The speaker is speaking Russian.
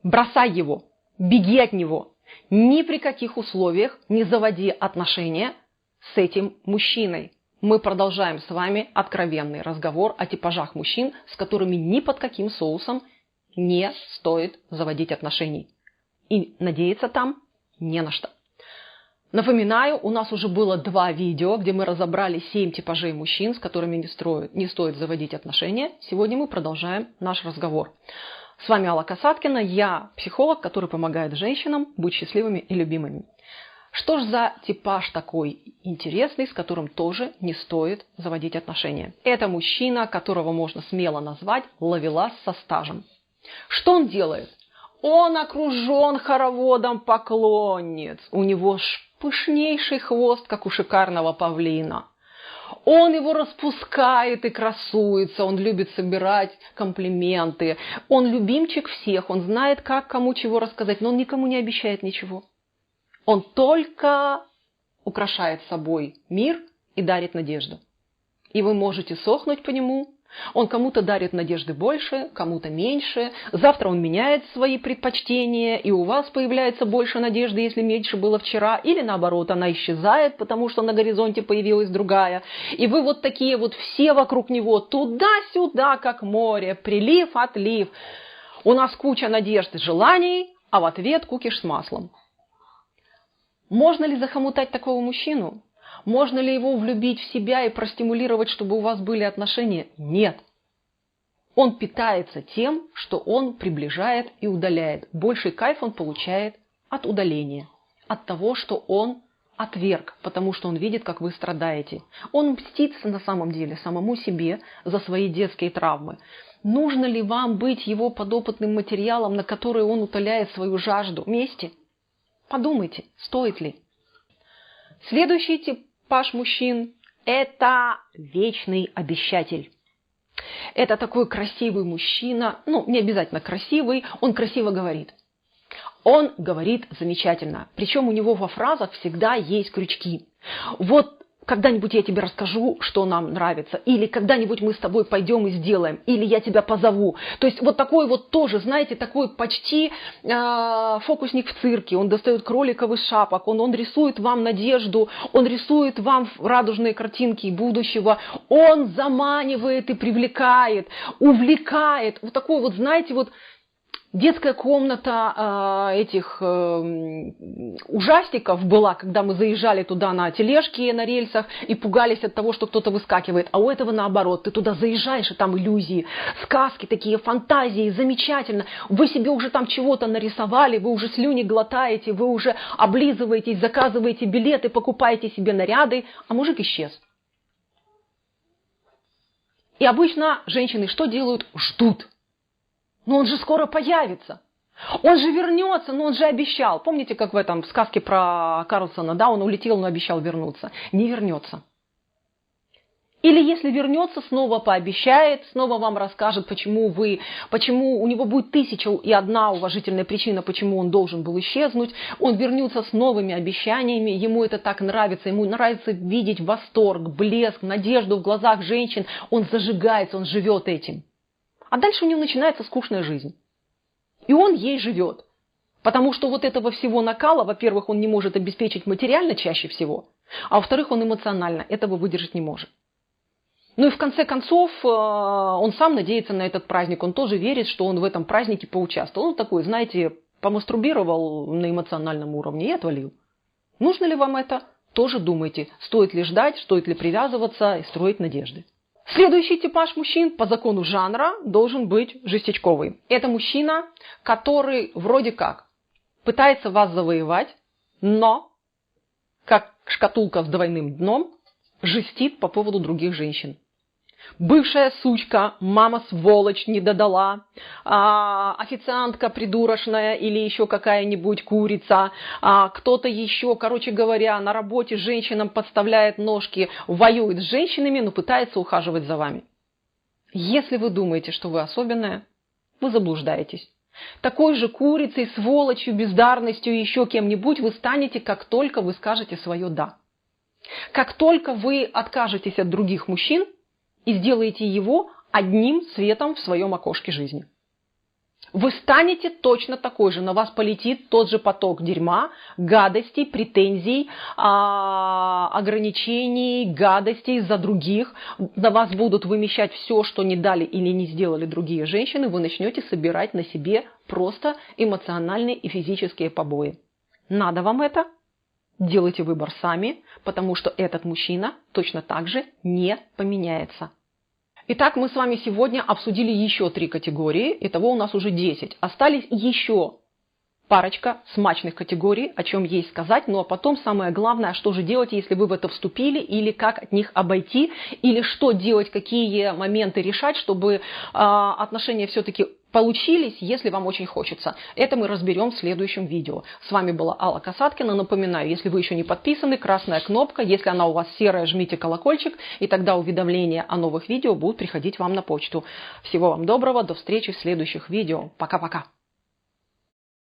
бросай его, беги от него. Ни при каких условиях не заводи отношения с этим мужчиной. Мы продолжаем с вами откровенный разговор о типажах мужчин, с которыми ни под каким соусом не стоит заводить отношений. И надеяться там не на что. Напоминаю, у нас уже было 2 видео, где мы разобрали 7 типажей мужчин, с которыми не стоит заводить отношения. Сегодня мы продолжаем наш разговор. С вами Алла Касаткина, я психолог, который помогает женщинам быть счастливыми и любимыми. Что ж за типаж такой интересный, с которым тоже не стоит заводить отношения? Это мужчина, которого можно смело назвать ловелас со стажем. Что он делает? Он окружен хороводом поклонниц. У него пышнейший хвост, как у шикарного павлина. Он его распускает и красуется, он любит собирать комплименты. Он любимчик всех, он знает, как кому чего рассказать, но он никому не обещает ничего. Он только украшает собой мир и дарит надежду. И вы можете сохнуть по нему. Он кому-то дарит надежды больше, кому-то меньше. Завтра он меняет свои предпочтения, и у вас появляется больше надежды, если меньше было вчера. Или наоборот, она исчезает, потому что на горизонте появилась другая. И вы вот такие вот все вокруг него, туда-сюда, как море, прилив-отлив. У нас куча надежд и желаний, а в ответ кукиш с маслом. Можно ли захомутать такого мужчину? Можно ли его влюбить в себя и простимулировать, чтобы у вас были отношения? Нет. Он питается тем, что он приближает и удаляет. Больший кайф он получает от удаления, от того, что он отверг, потому что он видит, как вы страдаете. Он мстится на самом деле самому себе за свои детские травмы. Нужно ли вам быть его подопытным материалом, на который он утоляет свою жажду мести? Подумайте, стоит ли. Следующий типаж мужчин – это вечный обещатель. Это такой красивый мужчина, не обязательно красивый, он красиво говорит. Он говорит замечательно, причем у него во фразах всегда есть крючки. Вот когда-нибудь я тебе расскажу, что нам нравится, или когда-нибудь мы с тобой пойдем и сделаем, или я тебя позову. То есть вот такой вот тоже, знаете, такой почти фокусник в цирке. Он достает кроликов из шапок, он рисует вам надежду, он рисует вам радужные картинки будущего, он заманивает и привлекает, увлекает. Вот такой вот, знаете, вот детская комната этих ужастиков была, когда мы заезжали туда на тележке, на рельсах и пугались от того, что кто-то выскакивает. А у этого наоборот. Ты туда заезжаешь, и там иллюзии, сказки такие, фантазии, замечательно. Вы себе уже там чего-то нарисовали, вы уже слюни глотаете, вы уже облизываетесь, заказываете билеты, покупаете себе наряды, а мужик исчез. И обычно женщины что делают? Ждут. Но он же скоро появится. Он же вернется, но он же обещал. Помните, как в этом сказке про Карлсона, да, он улетел, но обещал вернуться. Не вернется. Или если вернется, снова пообещает, снова вам расскажет, почему у него будет 1001 уважительная причина, почему он должен был исчезнуть. Он вернется с новыми обещаниями, ему это так нравится, ему нравится видеть восторг, блеск, надежду в глазах женщин. Он зажигается, он живет этим. А дальше у него начинается скучная жизнь. И он ей живет. Потому что вот этого всего накала, во-первых, он не может обеспечить материально чаще всего, а во-вторых, он эмоционально этого выдержать не может. Ну и в конце концов, он сам надеется на этот праздник, он тоже верит, что он в этом празднике поучаствовал. Он такой, знаете, помастурбировал на эмоциональном уровне и отвалил. Нужно ли вам это? Тоже думайте, стоит ли ждать, стоит ли привязываться и строить надежды. Следующий типаж мужчин по закону жанра должен быть жестячковый. Это мужчина, который вроде как пытается вас завоевать, но, как шкатулка с двойным дном, жестит по поводу других женщин. Бывшая сучка, мама-сволочь не додала, официантка придурочная или еще какая-нибудь курица, кто-то еще, короче говоря, на работе женщинам подставляет ножки, воюет с женщинами, но пытается ухаживать за вами. Если вы думаете, что вы особенная, вы заблуждаетесь. Такой же курицей, сволочью, бездарностью и еще кем-нибудь вы станете, как только вы скажете свое «да». Как только вы откажетесь от других мужчин, и сделаете его одним светом в своем окошке жизни. Вы станете точно такой же, на вас полетит тот же поток дерьма, гадостей, претензий, ограничений, гадостей за других. На вас будут вымещать все, что не дали или не сделали другие женщины. Вы начнете собирать на себе просто эмоциональные и физические побои. Надо вам это? Делайте выбор сами, потому что этот мужчина точно так же не поменяется. Итак, мы с вами сегодня обсудили еще 3 категории, итого у нас уже 10. Остались еще парочка смачных категорий, о чем есть сказать, ну а потом самое главное, что же делать, если вы в это вступили, или как от них обойти, или что делать, какие моменты решать, чтобы отношения все-таки получились, если вам очень хочется. Это мы разберем в следующем видео. С вами была Алла Касаткина. Напоминаю, если вы еще не подписаны, красная кнопка. Если она у вас серая, жмите колокольчик, и тогда уведомления о новых видео будут приходить вам на почту. Всего вам доброго, до встречи в следующих видео. Пока-пока.